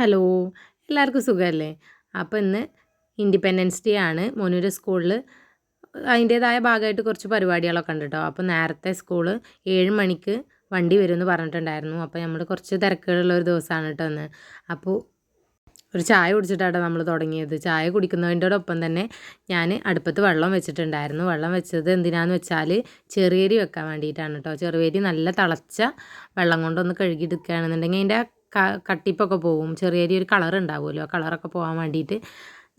Hello, എല്ലാവർക്കും സുഖമല്ലേ? അപ്പോൾ ഇന്ന് ഇൻഡിപെൻഡൻസ് ഡേ ആണ്. മോനൂര് സ്കൂളിൽ അതിൻ്റേതായ ഭാഗമായിട്ട് കുറച്ച് പരിപാടികളൊക്കെ ഉണ്ട് കേട്ടോ. അപ്പോൾ നേരത്തെ സ്കൂള് 7 മണിക്ക് വണ്ടി വരുമെന്ന് പറഞ്ഞിട്ടുണ്ടായിരുന്നു. അപ്പോൾ നമ്മൾ കുറച്ച് തിരക്കുകളുള്ള ഒരു ദിവസമാണ് കേട്ടോ ഇന്ന്. അപ്പോൾ ഒരു ചായ കുടിച്ചിട്ടാണ് നമ്മൾ തുടങ്ങിയത്. ചായ കുടിക്കുന്നതിൻ്റെയൊപ്പം തന്നെ ഞാൻ അടുപ്പത്ത് വെള്ളം വെച്ചിട്ടുണ്ടായിരുന്നു. വെള്ളം വെച്ചത് എന്തിനാന്ന് വെച്ചാൽ ചെറിയരി വെക്കാൻ വേണ്ടിയിട്ടാണ് കേട്ടോ. ചെറിയരി നല്ല തിളച്ച വെള്ളം കൊണ്ടൊന്ന് കഴുകിയെടുക്കുകയാണെന്നുണ്ടെങ്കിൽ അതിൻ്റെ കട്ടിപ്പൊക്കെ പോവും. ചെറിയൊരു ഒരു കളർ ഉണ്ടാവുമല്ലോ, ആ കളറൊക്കെ പോകാൻ വേണ്ടിയിട്ട്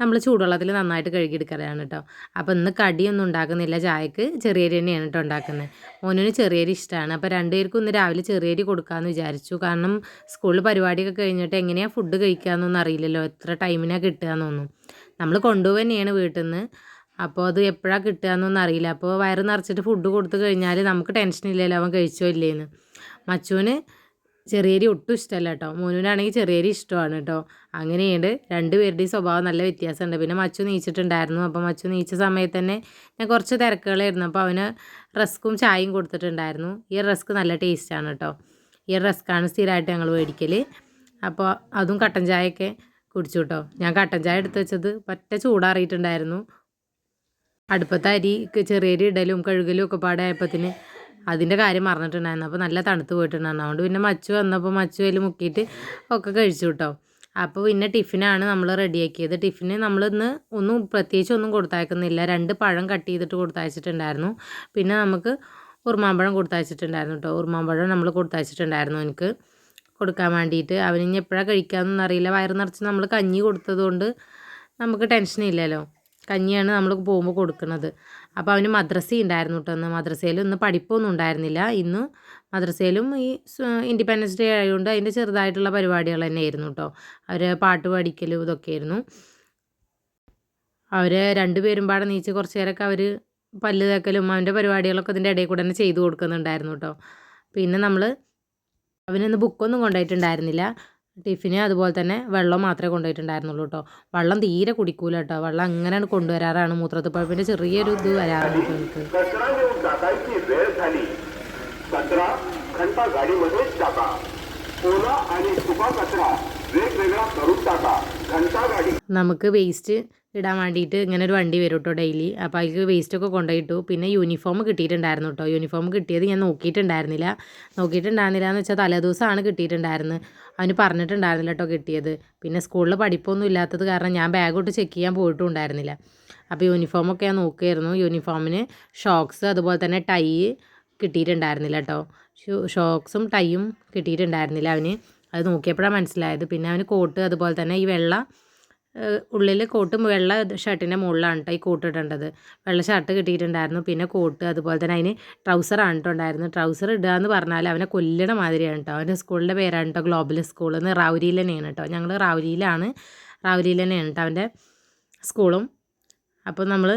നമ്മൾ ചൂടുവെള്ളത്തിൽ നന്നായിട്ട് കഴുകിയെടുക്കലാണ് കേട്ടോ. അപ്പോൾ ഇന്ന് കടിയൊന്നും ഉണ്ടാക്കുന്നില്ല, ചായക്ക് ചെറിയരി തന്നെയാണ് കേട്ടോ ഉണ്ടാക്കുന്നത്. മോനൂന് ചെറിയരി ഇഷ്ടമാണ്. അപ്പോൾ രണ്ടുപേർക്കും ഇന്ന് രാവിലെ ചെറിയരി കൊടുക്കാമെന്ന് വിചാരിച്ചു. കാരണം സ്കൂളിൽ പരിപാടിയൊക്കെ കഴിഞ്ഞിട്ട് എങ്ങനെയാണ് ഫുഡ് കഴിക്കാമെന്നൊന്നും അറിയില്ലല്ലോ, എത്ര ടൈമിനാണ് കിട്ടുകയെന്നൊന്നും. നമ്മൾ കൊണ്ടുപോകുക തന്നെയാണ് വീട്ടിൽ നിന്ന്. അപ്പോൾ അത് എപ്പോഴാണ് കിട്ടുകയെന്നൊന്നും അറിയില്ല. അപ്പോൾ വയറ് നിറച്ചിട്ട് ഫുഡ് കൊടുത്തു കഴിഞ്ഞാൽ നമുക്ക് ടെൻഷനില്ലല്ലോ അവൻ കഴിച്ചോ ഇല്ലേന്ന്. മച്ചുവിന് ചെറിയരി ഒട്ടും ഇഷ്ടമല്ല കേട്ടോ. മോനൂനാണെങ്കിൽ ചെറിയരി ഇഷ്ടമാണ് കേട്ടോ. അങ്ങനെയുണ്ട്, രണ്ടുപേരുടെയും സ്വഭാവം നല്ല വ്യത്യാസമുണ്ട്. പിന്നെ മച്ചു നീച്ചിട്ടുണ്ടായിരുന്നു. അപ്പോൾ മച്ചു നീച്ച സമയത്ത് തന്നെ ഞാൻ കുറച്ച് തിരക്കുകളായിരുന്നു. അപ്പോൾ അവന് റസ്ക്കും ചായയും കൊടുത്തിട്ടുണ്ടായിരുന്നു. ഈ റസ്ക് നല്ല ടേസ്റ്റാണ് കേട്ടോ. ഈ റസ്ക്കാണ് സ്ഥിരമായിട്ട് ഞങ്ങൾ മേടിക്കൽ. അപ്പോൾ അതും കട്ടൻ ചായയൊക്കെ കുടിച്ചു കേട്ടോ. ഞാൻ കട്ടൻ ചായ എടുത്ത് വെച്ചത് പറ്റ ചൂടാറിയിട്ടുണ്ടായിരുന്നു. അടുപ്പത്ത് അരി ചെറിയരി ഇടലും കഴുകലും ഒക്കെ പാടായപ്പത്തിന് അതിൻ്റെ കാര്യം മറന്നിട്ടുണ്ടായിരുന്നു. അപ്പോൾ നല്ല തണുത്ത് പോയിട്ടുണ്ടായിരുന്നു. അതുകൊണ്ട് പിന്നെ മച്ചു വന്നപ്പോൾ മച്ചു അതിൽ മുക്കിയിട്ട് ഒക്കെ കഴിച്ചു കേട്ടോ. അപ്പോൾ പിന്നെ ടിഫിനാണ് നമ്മൾ റെഡിയാക്കിയത്. ടിഫിന് നമ്മളിന്ന് പ്രത്യേകിച്ച് ഒന്നും കൊടുത്തയക്കുന്നില്ല. 2 പഴം കട്ട് ചെയ്തിട്ട് കൊടുത്തയച്ചിട്ടുണ്ടായിരുന്നു. പിന്നെ നമുക്ക് ഉറുമാമ്പഴം കൊടുത്തയച്ചിട്ടുണ്ടായിരുന്നു കേട്ടോ. ഉറുമാമ്പഴം നമ്മൾ കൊടുത്തയച്ചിട്ടുണ്ടായിരുന്നു എനിക്ക് കൊടുക്കാൻ വേണ്ടിയിട്ട്. അവനിനി എപ്പോഴാണ് കഴിക്കാമെന്നൊന്നും അറിയില്ല. വയറ് നിറച്ച് നമ്മൾ കഞ്ഞി കൊടുത്തതുകൊണ്ട് നമുക്ക് ടെൻഷനില്ലല്ലോ. കഞ്ഞിയാണ് നമ്മൾ പോകുമ്പോൾ കൊടുക്കുന്നത്. അപ്പോൾ അവന് മദ്രസ ഉണ്ടായിരുന്നു കേട്ടോ. ഇന്ന് മദ്രസയിലും ഇന്ന് പഠിപ്പൊന്നും ഉണ്ടായിരുന്നില്ല. ഇന്ന് മദ്രസയിലും ഈ ഇൻഡിപെൻഡൻസ് ഡേ ആയതുകൊണ്ട് അതിൻ്റെ ചെറുതായിട്ടുള്ള പരിപാടികൾ തന്നെയായിരുന്നു കേട്ടോ. അവർ പാട്ട് പഠിക്കലും ഇതൊക്കെയായിരുന്നു. അവർ രണ്ടുപേരും പാടെ നീച്ച് കുറച്ച് നേരമൊക്കെ അവർ പല്ല് തേക്കലും അവൻ്റെ പരിപാടികളൊക്കെ ഇതിൻ്റെ ഇടയിൽ കൂടെ തന്നെ ചെയ്തു കൊടുക്കുന്നുണ്ടായിരുന്നു കേട്ടോ. പിന്നെ നമ്മൾ അവനിന്ന് ബുക്കൊന്നും കൊണ്ടുപോയിട്ടുണ്ടായിരുന്നില്ല. ടിഫിന് അതുപോലെ തന്നെ വെള്ളം മാത്രമേ കൊണ്ടുപോയിട്ടുണ്ടായിരുന്നുള്ളൂ കേട്ടോ. വെള്ളം തീരെ കുടിക്കൂല കേട്ടോ. വെള്ളം അങ്ങനെ കൊണ്ടുവരാറാണ്. മൂത്രത്തിൽ പഴുപ്പിൻ്റെ ചെറിയൊരു ഇത് വരാറുണ്ട് കേട്ടോ എനിക്ക്. നമുക്ക് വേസ്റ്റ് ഇടാൻ വേണ്ടിയിട്ട് ഇങ്ങനെ ഒരു വണ്ടി വരും കേട്ടോ ഡെയിലി. അപ്പോൾ അതിൽ വേസ്റ്റൊക്കെ കൊണ്ടുപോയിട്ടു. പിന്നെ യൂണിഫോം കിട്ടിയിട്ടുണ്ടായിരുന്നു കേട്ടോ. യൂണിഫോം കിട്ടിയത് ഞാൻ നോക്കിയിട്ടുണ്ടായിരുന്നില്ല എന്ന് വെച്ചാൽ തലേദിവസമാണ് കിട്ടിയിട്ടുണ്ടായിരുന്നത്. അവന് പറഞ്ഞിട്ടുണ്ടായിരുന്നില്ല കേട്ടോ കിട്ടിയത്. പിന്നെ സ്കൂളിൽ പഠിപ്പൊന്നും ഇല്ലാത്തത് കാരണം ഞാൻ ബാഗോട്ട് ചെക്ക് ചെയ്യാൻ പോയിട്ടും ഉണ്ടായിരുന്നില്ല. അപ്പോൾ യൂണിഫോമൊക്കെ ഞാൻ നോക്കിയായിരുന്നു. യൂണിഫോമിന് ഷോക്സ് അതുപോലെ തന്നെ ടൈ കിട്ടിയിട്ടുണ്ടായിരുന്നില്ല കേട്ടോ. ഷോക്സും ടൈയും കിട്ടിയിട്ടുണ്ടായിരുന്നില്ല അവന്. അത് നോക്കിയപ്പോഴാണ് മനസ്സിലായത്. പിന്നെ അവന് കോട്ട് അതുപോലെ തന്നെ ഈ വെള്ള ഉള്ളിൽ കോട്ടും വെള്ള ഷർട്ടിൻ്റെ മുകളിലാണ് കേട്ടോ ഈ കോട്ട് ഇടേണ്ടത്. വെള്ള ഷർട്ട് കിട്ടിയിട്ടുണ്ടായിരുന്നു. പിന്നെ കോട്ട് അതുപോലെ തന്നെ അതിന് ട്രൗസറാണ് കേട്ടോ ഉണ്ടായിരുന്നു. ട്രൗസർ ഇടുക എന്ന് പറഞ്ഞാൽ അവനെ കൊല്ലണ മാതിരിയാണ് കേട്ടോ. അവൻ്റെ സ്കൂളിൻ്റെ പേരാണ് കേട്ടോ ഗ്ലോബൽ സ്കൂൾ എന്ന്. റാവുരിയിൽ തന്നെയാണ് കേട്ടോ. ഞങ്ങൾ റാവുരിയിൽ തന്നെയാണ് കേട്ടോ അവൻ്റെ സ്കൂളും. അപ്പോൾ നമ്മൾ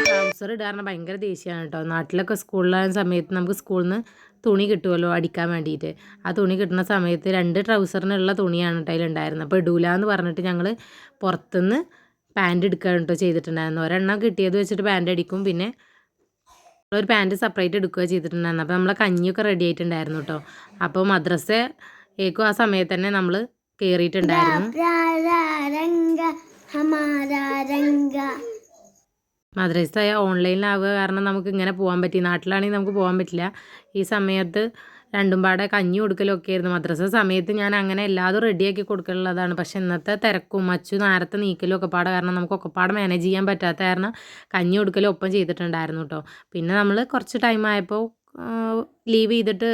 ട്രൗസർ ഇടാറുണ്ട് ഭയങ്കര ദേഷ്യമാണ് കേട്ടോ. നാട്ടിലൊക്കെ സ്കൂളിലായ സമയത്ത് നമുക്ക് സ്കൂളിൽ നിന്ന് തുണി കിട്ടുമല്ലോ അടിക്കാൻ വേണ്ടിയിട്ട്. ആ തുണി കിട്ടുന്ന സമയത്ത് 2 ട്രൗസറിനുള്ള തുണിയാണ് കേട്ടോ അതിലുണ്ടായിരുന്നത്. അപ്പോൾ ഇടൂല എന്ന് പറഞ്ഞിട്ട് ഞങ്ങൾ പുറത്തുനിന്ന് പാൻറ്റ് എടുക്കുകയാണ് കേട്ടോ ചെയ്തിട്ടുണ്ടായിരുന്നു. ഒരെണ്ണം കിട്ടിയത് വെച്ചിട്ട് പാൻറ്റ് അടിക്കും. പിന്നെ ഒരു പാൻറ്റ് സെപ്പറേറ്റ് എടുക്കുക ചെയ്തിട്ടുണ്ടായിരുന്നു. അപ്പോൾ നമ്മളെ കഞ്ഞിയൊക്കെ റെഡി ആയിട്ടുണ്ടായിരുന്നു കേട്ടോ. അപ്പോൾ മദ്രസയ്ക്കും ആ സമയത്ത് തന്നെ നമ്മൾ കയറിയിട്ടുണ്ടായിരുന്നു. മദ്രസ ഓൺലൈനിലാവുക കാരണം നമുക്ക് ഇങ്ങനെ പോകാൻ പറ്റി. നാട്ടിലാണെങ്കിൽ നമുക്ക് പോകാൻ പറ്റില്ല. ഈ സമയത്ത് രണ്ടും പാടെ കഞ്ഞി കൊടുക്കലൊക്കെ ആയിരുന്നു. മദ്രസ സമയത്ത് ഞാൻ അങ്ങനെ എല്ലാതും റെഡിയാക്കി കൊടുക്കലുള്ളതാണ്. പക്ഷേ ഇന്നത്തെ തിരക്കും മച്ചു നേരത്തെ നീക്കലും ഒക്കെ പാടെ കാരണം നമുക്ക് ഒക്കെപ്പാടെ മാനേജ് ചെയ്യാൻ പറ്റാത്ത കാരണം കഞ്ഞി കൊടുക്കലും ഒപ്പം ചെയ്തിട്ടുണ്ടായിരുന്നു കേട്ടോ. പിന്നെ നമ്മൾ കുറച്ച് ടൈം ആയപ്പോൾ ലീവ് ചെയ്തിട്ട്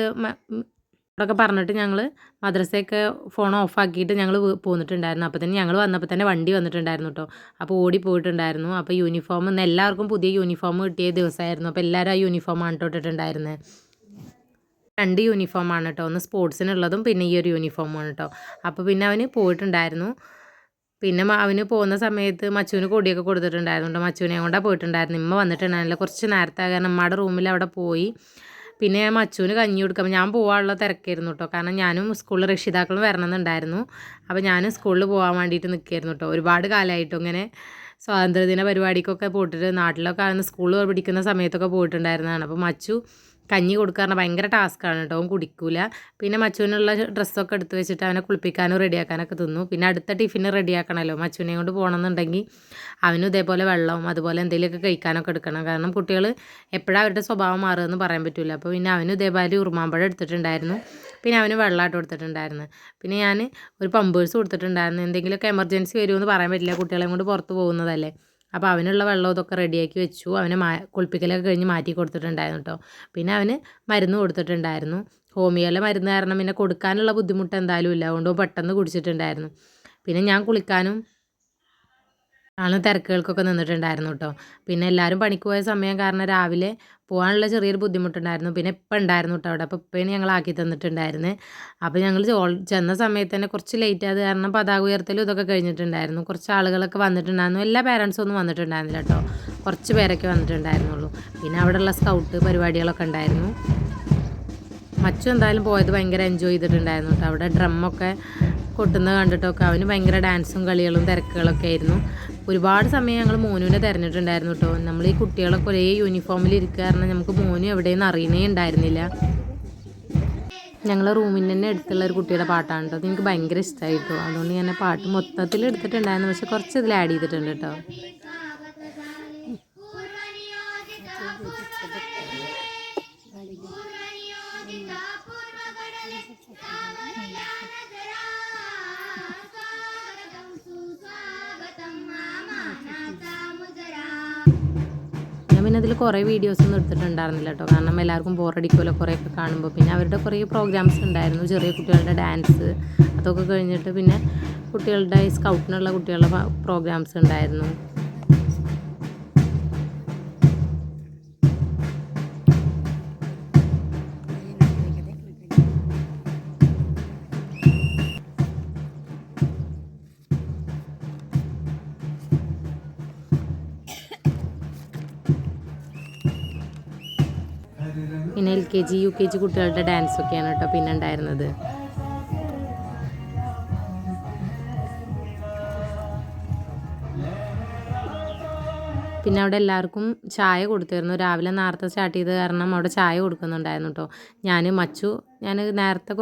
ഒക്കെ പറഞ്ഞിട്ട് ഞങ്ങൾ മദ്രസയൊക്കെ ഫോൺ ഓഫാക്കിയിട്ട് ഞങ്ങൾ പോന്നിട്ടുണ്ടായിരുന്നു. അപ്പോൾ തന്നെ ഞങ്ങൾ വന്നപ്പോൾ തന്നെ വണ്ടി വന്നിട്ടുണ്ടായിരുന്നു കേട്ടോ. അപ്പോൾ ഓടി പോയിട്ടുണ്ടായിരുന്നു. അപ്പോൾ യൂണിഫോം ഇന്ന് എല്ലാവർക്കും പുതിയ യൂണിഫോം കിട്ടിയ ദിവസമായിരുന്നു. അപ്പോൾ എല്ലാവരും ആ യൂണിഫോമാണ് കേട്ടോ ഇട്ടിട്ടുണ്ടായിരുന്നത്. 2 യൂണിഫോമാണ് കേട്ടോ. ഒന്ന് സ്പോർട്സിനുള്ളതും പിന്നെ ഈ ഒരു യൂണിഫോമാണ് കേട്ടോ. അപ്പോൾ പിന്നെ അവന് പോയിട്ടുണ്ടായിരുന്നു. പിന്നെ അവന് പോകുന്ന സമയത്ത് മച്ചുവിന് കൊടിയൊക്കെ കൊടുത്തിട്ടുണ്ടായിരുന്നു കേട്ടോ. മച്ചുവിനെ കൊണ്ടാണ് പോയിട്ടുണ്ടായിരുന്നു. ഇമ്മ വന്നിട്ടുണ്ടായിരുന്നില്ല, കുറച്ച് നേരത്തെ കാരണം അമ്മയുടെ റൂമിൽ അവിടെ പോയി. പിന്നെ മച്ചുവിന് കഞ്ഞി കൊടുക്കാം. ഞാൻ പോകാനുള്ള തിരക്കായിരുന്നു കേട്ടോ. കാരണം ഞാനും സ്കൂളിൽ രക്ഷിതാക്കളും വരണമെന്നുണ്ടായിരുന്നു. അപ്പോൾ ഞാനും സ്കൂളിൽ പോകാൻ വേണ്ടിയിട്ട് നിൽക്കുകയായിരുന്നു കേട്ടോ. ഒരുപാട് കാലമായിട്ടും ഇങ്ങനെ സ്വാതന്ത്ര്യദിന പരിപാടിക്കൊക്കെ പോയിട്ടിട്ട് നാട്ടിലൊക്കെ സ്കൂളിൽ പഠിക്കുന്ന സമയത്തൊക്കെ പോയിട്ടുണ്ടായിരുന്നതാണ്. അപ്പോൾ മച്ചു കഞ്ഞി കൊടുക്കുക പറഞ്ഞാൽ ഭയങ്കര ടാസ്ക്കാണ് കേട്ടോ. അവൻ കുടിക്കൂല. പിന്നെ മച്ചുവിനുള്ള ഡ്രസ്സൊക്കെ എടുത്ത് വെച്ചിട്ട് അവനെ കുളിപ്പിക്കാനും റെഡിയാക്കാനൊക്കെ തിന്നു. പിന്നെ അടുത്ത ടിഫിന് റെഡിയാക്കണമല്ലോ. മച്ചുവിനെയും കൊണ്ട് പോകണമെന്നുണ്ടെങ്കിൽ അവനും ഇതേപോലെ വെള്ളവും അതുപോലെ എന്തെങ്കിലുമൊക്കെ കഴിക്കാനൊക്കെ എടുക്കണം. കാരണം കുട്ടികൾ എപ്പോഴാണ് അവരുടെ സ്വഭാവം മാറുകയെന്ന് പറയാൻ പറ്റില്ല. അപ്പോൾ പിന്നെ അവനും ഇതേപോലെ ഉറുമാമ്പഴം എടുത്തിട്ടുണ്ടായിരുന്നു. പിന്നെ അവന് വെള്ളമായിട്ട് കൊടുത്തിട്ടുണ്ടായിരുന്നു. പിന്നെ ഞാൻ ഒരു പമ്പേഴ്സ് കൊടുത്തിട്ടുണ്ടായിരുന്നു. എന്തെങ്കിലുമൊക്കെ എമർജൻസി വരുമെന്ന് പറയാൻ പറ്റില്ല. കുട്ടികളെ കൊണ്ട് പുറത്ത് പോകുന്നതല്ലേ. അപ്പോൾ അവനുള്ള വെള്ളം ഇതൊക്കെ റെഡിയാക്കി വെച്ചു. അവനെ കുളിപ്പിക്കലൊക്കെ കഴിഞ്ഞ് മാറ്റി കൊടുത്തിട്ടുണ്ടായിരുന്നു കേട്ടോ. പിന്നെ അവന് മരുന്ന് കൊടുത്തിട്ടുണ്ടായിരുന്നു. ഹോമിയോയിലെ മരുന്ന് കാരണം പിന്നെ കൊടുക്കാനുള്ള ബുദ്ധിമുട്ട് എന്തായാലും ഇല്ല. അതുകൊണ്ട് പെട്ടെന്ന് കുടിച്ചിട്ടുണ്ടായിരുന്നു. പിന്നെ ഞാൻ കുളിക്കാനും തിരക്കുകൾക്കൊക്കെ നിന്നിട്ടുണ്ടായിരുന്നു കേട്ടോ. പിന്നെ എല്ലാവരും പണിക്ക് പോയ സമയം കാരണം രാവിലെ പോകാനുള്ള ചെറിയൊരു ബുദ്ധിമുട്ടുണ്ടായിരുന്നു. പിന്നെ ഇപ്പം ഉണ്ടായിരുന്നു കേട്ടോ അവിടെ. അപ്പോൾ ഇപ്പേനെ ഞങ്ങളാക്കി തന്നിട്ടുണ്ടായിരുന്നു. അപ്പോൾ ഞങ്ങൾ ചെന്ന സമയത്ത് തന്നെ കുറച്ച് ലേറ്റ് ആയത് കാരണം പതാക ഉയർത്തലും ഇതൊക്കെ കഴിഞ്ഞിട്ടുണ്ടായിരുന്നു. കുറച്ച് ആളുകളൊക്കെ വന്നിട്ടുണ്ടായിരുന്നു. എല്ലാ പേരൻസും ഒന്നും വന്നിട്ടുണ്ടായിരുന്നില്ല കേട്ടോ. കുറച്ച് പേരൊക്കെ വന്നിട്ടുണ്ടായിരുന്നുള്ളൂ. പിന്നെ അവിടെയുള്ള സ്കൗട്ട് പരിപാടികളൊക്കെ ഉണ്ടായിരുന്നു. മച്ചു എന്തായാലും പോയത് ഭയങ്കര എൻജോയ് ചെയ്തിട്ടുണ്ടായിരുന്നു കേട്ടോ. അവിടെ ഡ്രമ്മൊക്കെ കൊട്ടുന്നത് കണ്ടിട്ടൊക്കെ അവന് ഭയങ്കര ഡാൻസും കളികളും തിരക്കുകളൊക്കെ ആയിരുന്നു. ഒരുപാട് സമയം ഞങ്ങൾ മോനുവിനെ തിരഞ്ഞിട്ടുണ്ടായിരുന്നു കേട്ടോ. നമ്മൾ ഈ കുട്ടികളൊക്കെ ഒരേ യൂണിഫോമിൽ ഇരിക്കുക കാരണം നമുക്ക് മോനു എവിടെയെന്ന് അറിയണേ ഉണ്ടായിരുന്നില്ല. ഞങ്ങളെ റൂമിൻ്റെ തന്നെ അടുത്തുള്ള ഒരു കുട്ടിയുടെ പാട്ടാണ് കേട്ടോ. അത് എനിക്ക് ഭയങ്കര ഇഷ്ടമായിട്ടോ. അതുകൊണ്ട് ഞാൻ പാട്ട് മൊത്തത്തിൽ എടുത്തിട്ടുണ്ടായിരുന്നു. പക്ഷെ കുറച്ച് ഇതിൽ ആഡ് ചെയ്തിട്ടുണ്ട് കേട്ടോ. പിന്നെ അതിൽ കുറേ വീഡിയോസൊന്നും എടുത്തിട്ടുണ്ടായിരുന്നില്ല കേട്ടോ. കാരണം എല്ലാവർക്കും ബോറടിക്കുമല്ലോ കുറേയൊക്കെ കാണുമ്പോൾ. പിന്നെ അവരുടെ കുറേ പ്രോഗ്രാംസ് ഉണ്ടായിരുന്നു. ചെറിയ കുട്ടികളുടെ ഡാൻസ് അതൊക്കെ കഴിഞ്ഞിട്ട് പിന്നെ കുട്ടികളുടെ സ്കൗട്ടിനുള്ള കുട്ടികളുടെ പ്രോഗ്രാംസ് ഉണ്ടായിരുന്നു. പിന്നെ LKG UKG കുട്ടികളുടെ ഡാൻസൊക്കെയാണ് കേട്ടോ പിന്നെ ഉണ്ടായിരുന്നത്. പിന്നെ അവിടെ എല്ലാവർക്കും ചായ കൊടുത്തിരുന്നു. രാവിലെ നേരത്തെ സ്റ്റാർട്ട് ചെയ്ത് കാരണം അവിടെ ചായ കൊടുക്കുന്നുണ്ടായിരുന്നു കേട്ടോ. ഞാൻ നേരത്തെ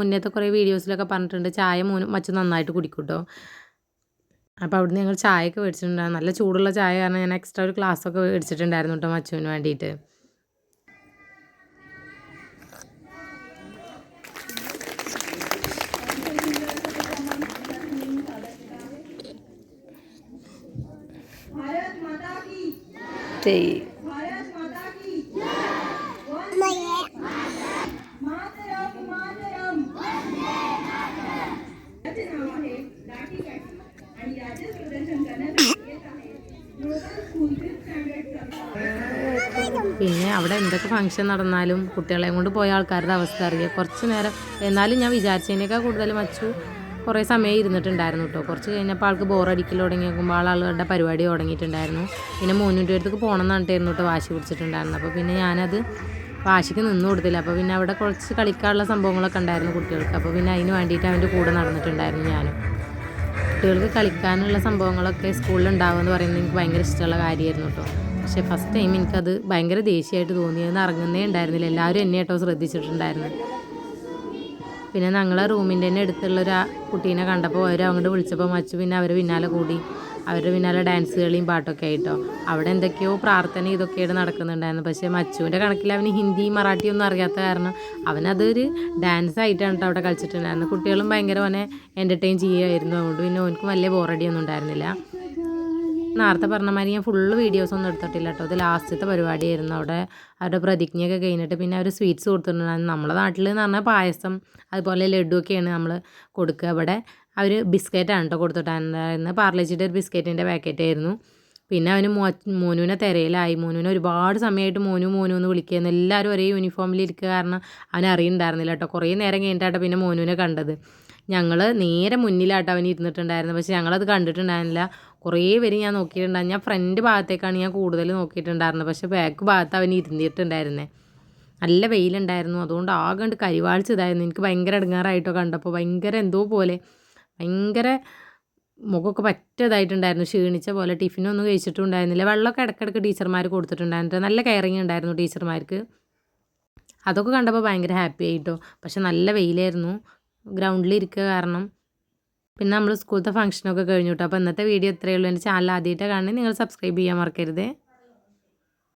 മുന്നത്തെ കുറേ വീഡിയോസിലൊക്കെ പറഞ്ഞിട്ടുണ്ട് ചായ മച്ചു നന്നായിട്ട് കുടിക്കും കേട്ടോ. അപ്പോൾ അവിടുന്ന് ഞങ്ങൾ ചായയൊക്കെ മേടിച്ചിട്ടുണ്ടായിരുന്നു. നല്ല ചൂടുള്ള ചായ കാരണം ഞാൻ എക്സ്ട്രാ ഒരു ഗ്ലാസ്സൊക്കെ മേടിച്ചിട്ടുണ്ടായിരുന്നു കേട്ടോ മച്ചുവിന് വേണ്ടിയിട്ട്. പിന്നെ അവിടെ എന്തൊക്കെ ഫംഗ്ഷൻ നടന്നാലും കുട്ടികളെയും കൊണ്ട് പോയ ആൾക്കാരുടെ അവസ്ഥ അറിയുക. കുറച്ച് നേരം എന്നാലും ഞാൻ വിചാരിച്ചതിനേക്കാൾ കൂടുതൽ മച്ചു കുറേ സമയം ഇരുന്നിട്ടുണ്ടായിരുന്നു കേട്ടോ. കുറച്ച് കഴിഞ്ഞപ്പോൾ ആൾക്ക് ബോറടിക്കൽ തുടങ്ങി നോക്കുമ്പോൾ ആളുകളുടെ പരിപാടി തുടങ്ങിയിട്ടുണ്ടായിരുന്നു. പിന്നെ മോനൂൻ്റെ അടുത്തേക്ക് പോകണം എന്ന് പറഞ്ഞിട്ടായിരുന്നു കേട്ടോ വാശി പിടിച്ചിട്ടുണ്ടായിരുന്നു. അപ്പോൾ പിന്നെ ഞാനത് വാശിക്ക് നിന്നു കൊടുത്തില്ല. അപ്പോൾ പിന്നെ അവിടെ കുറച്ച് കളിക്കാനുള്ള സംഭവങ്ങളൊക്കെ ഉണ്ടായിരുന്നു കുട്ടികൾക്ക്. അപ്പോൾ പിന്നെ അതിന് വേണ്ടിയിട്ട് അവൻ്റെ കൂടെ നടന്നിട്ടുണ്ടായിരുന്നു ഞാനും. കുട്ടികൾക്ക് കളിക്കാനുള്ള സംഭവങ്ങളൊക്കെ സ്കൂളിൽ ഉണ്ടാവുമെന്ന് പറയുന്നത് എനിക്ക് ഭയങ്കര ഇഷ്ടമുള്ള കാര്യമായിരുന്നു കേട്ടോ. പക്ഷേ ഫസ്റ്റ് ടൈം എനിക്കത് ഭയങ്കര ദേഷ്യമായിട്ട് തോന്നിയെന്ന് ഇറങ്ങുന്നേ ഉണ്ടായിരുന്നില്ല. എല്ലാവരും എന്നെ കേട്ടോ ശ്രദ്ധിച്ചിട്ടുണ്ടായിരുന്നു. പിന്നെ ഞങ്ങളെ റൂമിൻ്റെ തന്നെ അടുത്തുള്ളൊരു കുട്ടീനെ കണ്ടപ്പോൾ അവർ അങ്ങോട്ട് വിളിച്ചപ്പോൾ മച്ചു പിന്നെ അവർ പിന്നാലെ കൂടി. അവരുടെ പിന്നാലെ ഡാൻസ് കളിയും പാട്ടൊക്കെ ആയിട്ടോ. അവിടെ എന്തൊക്കെയോ പ്രാർത്ഥന ഇതൊക്കെയായിട്ട് നടക്കുന്നുണ്ടായിരുന്നു. പക്ഷേ മച്ചുവിൻ്റെ കണക്കിൽ അവന് ഹിന്ദി മറാഠി ഒന്നും അറിയാത്ത കാരണം അവനതൊരു ഡാൻസ് ആയിട്ടാണ് കേട്ടോ അവിടെ കളിച്ചിട്ടുണ്ടായിരുന്നത്. കുട്ടികളും ഭയങ്കര അവനെ എൻ്റർടൈൻ ചെയ്യുമായിരുന്നു. അതുകൊണ്ട് പിന്നെ അവനക്ക് വലിയ ബോറടിയൊന്നും ഉണ്ടായിരുന്നില്ല. നേരത്തെ പറഞ്ഞ മാതിരി ഞാൻ ഫുള്ള് വീഡിയോസൊന്നും എടുത്തിട്ടില്ല കേട്ടോ. അത് ലാസ്റ്റത്തെ പരിപാടിയായിരുന്നു. അവിടെ അവരുടെ പ്രതിജ്ഞയൊക്കെ കഴിഞ്ഞിട്ട് പിന്നെ അവർ സ്വീറ്റ്സ് കൊടുത്തിട്ടുണ്ടായിരുന്നു. നമ്മുടെ നാട്ടിൽ എന്ന് പറഞ്ഞാൽ പായസം അതുപോലെ ലഡുവൊക്കെയാണ് നമ്മൾ കൊടുക്കുക. ഇവിടെ അവർ ബിസ്ക്കറ്റാണ് കേട്ടോ കൊടുത്തിട്ടുണ്ടായിരുന്നത്. പാർലേജിയുടെ ഒരു ബിസ്ക്കറ്റിൻ്റെ പാക്കറ്റായിരുന്നു. പിന്നെ അവന് മോനുവിനെ തിരയിലായി. മോനുവിനെ ഒരുപാട് സമയമായിട്ട് മോനു എന്ന് വിളിക്കുകയായിരുന്നു. എല്ലാവരും ഒരേ യൂണിഫോമിൽ ഇരിക്കുക കാരണം അവനെ അറിയുന്നുണ്ടായിരുന്നില്ല കേട്ടോ. കുറേ നേരം കഴിഞ്ഞിട്ടാട്ടോ പിന്നെ മോനുവിനെ കണ്ടത്. ഞങ്ങൾ നേരെ മുന്നിലാട്ടോ അവൻ ഇരുന്നിട്ടുണ്ടായിരുന്നു. പക്ഷേ ഞങ്ങളത് കണ്ടിട്ടുണ്ടായിരുന്നില്ല. കുറേ പേര് ഞാൻ നോക്കിയിട്ടുണ്ടായിരുന്നു. ഞാൻ ഫ്രണ്ട് ഭാഗത്തേക്കാണ് ഞാൻ കൂടുതൽ നോക്കിയിട്ടുണ്ടായിരുന്നത്. പക്ഷേ ബാക്ക് ഭാഗത്ത് അവൻ ഇരുന്നിട്ടുണ്ടായിരുന്നേ. നല്ല വെയിലുണ്ടായിരുന്നു. അതുകൊണ്ട് ആകെ കരിവാളിച്ചതായിരുന്നു. എനിക്ക് ഭയങ്കര ഇടങ്ങാറായിട്ടോ കണ്ടപ്പോൾ. ഭയങ്കര എന്തോ പോലെ ഭയങ്കര മുഖമൊക്കെ പറ്റതായിട്ടുണ്ടായിരുന്നു. ക്ഷീണിച്ച പോലെ. ടിഫിനൊന്നും കഴിച്ചിട്ടും ഉണ്ടായിരുന്നില്ല. വെള്ളമൊക്കെ ഇടയ്ക്കിടയ്ക്ക് ടീച്ചർമാർ കൊടുത്തിട്ടുണ്ടായിരുന്നു. നല്ല കെയറിങ് ഉണ്ടായിരുന്നു ടീച്ചർമാർക്ക്. അതൊക്കെ കണ്ടപ്പോൾ ഭയങ്കര ഹാപ്പി ആയിട്ടോ. പക്ഷെ നല്ല വെയിലായിരുന്നു ഗ്രൗണ്ടിൽ ഇരിക്കുക കാരണം. പിന്നെ നമ്മൾ സ്കൂളത്തെ ഫംഗ്ഷനൊക്കെ കഴിഞ്ഞു കേട്ടോ. അപ്പോൾ ഇന്നത്തെ വീഡിയോ ഇത്രയേ ഉള്ളൂ. എൻ്റെ ചാനൽ ആദ്യമായിട്ടാണ് കാണുന്നത് നിങ്ങൾ സബ്സ്ക്രൈബ് ചെയ്യാൻ മറക്കരുത്.